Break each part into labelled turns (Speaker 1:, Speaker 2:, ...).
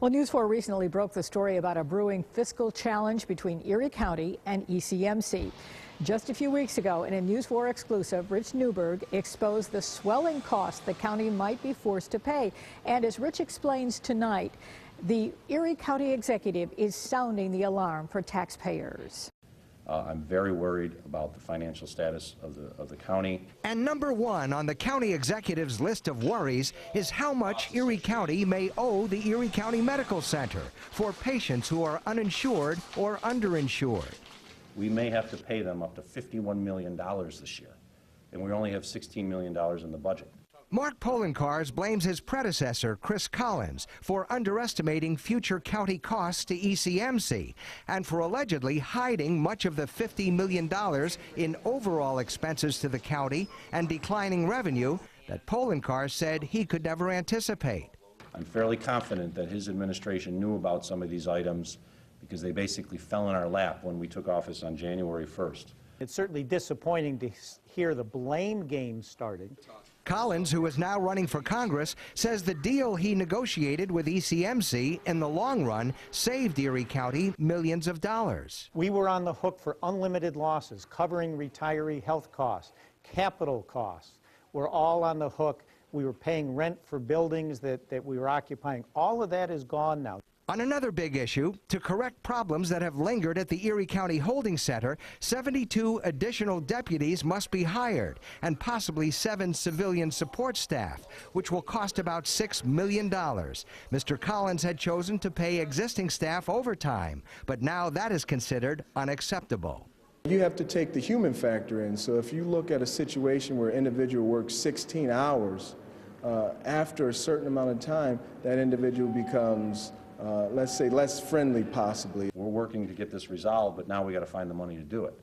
Speaker 1: Well, News 4 recently broke the story about a brewing fiscal challenge between Erie County and ECMC. Just a few weeks ago, in a News 4 exclusive, Rich Newberg exposed the swelling cost the county might be forced to pay. And as Rich explains tonight, the Erie County executive is sounding the alarm for taxpayers.
Speaker 2: I'm very worried about the financial status of the county.
Speaker 3: And number one on the county executive's list of worries is how much Erie County may owe the Erie County Medical Center for patients who are uninsured or underinsured.
Speaker 2: We may have to pay them up to $51 million this year, and we only have $16 million in the budget.
Speaker 3: Mark Poloncarz blames his predecessor, Chris Collins, for underestimating future county costs to ECMC and for allegedly hiding much of the $50 million in overall expenses to the county and declining revenue that Poloncarz said he could never anticipate.
Speaker 2: I'm fairly confident that his administration knew about some of these items because they basically fell in our lap when we took office on January 1st.
Speaker 4: It's certainly disappointing to hear the blame game started.
Speaker 3: Collins, who is now running for Congress, says the deal he negotiated with ECMC in the long run saved Erie County millions of dollars.
Speaker 4: We were on the hook for unlimited losses, covering retiree health costs, capital costs. We're all on the hook. We were paying rent for buildings that we were occupying. All of that is gone now.
Speaker 3: On another big issue, to correct problems that have lingered at the Erie County Holding Center, 72 additional deputies must be hired and possibly 7 civilian support staff, which will cost about $6 million. Mr. Collins had chosen to pay existing staff overtime, but now that is considered unacceptable.
Speaker 5: You have to take the human factor in. So if you look at a situation where an individual works 16 hours, after a certain amount of time, that individual becomes let's say, less friendly, possibly.
Speaker 2: We're working to get this resolved, but now we got to find the money to do it.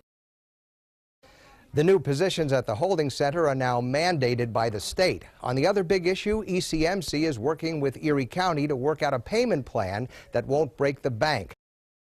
Speaker 3: The new positions at the holding center are now mandated by the state. On the other big issue, ECMC is working with Erie County to work out a payment plan that won't break the bank.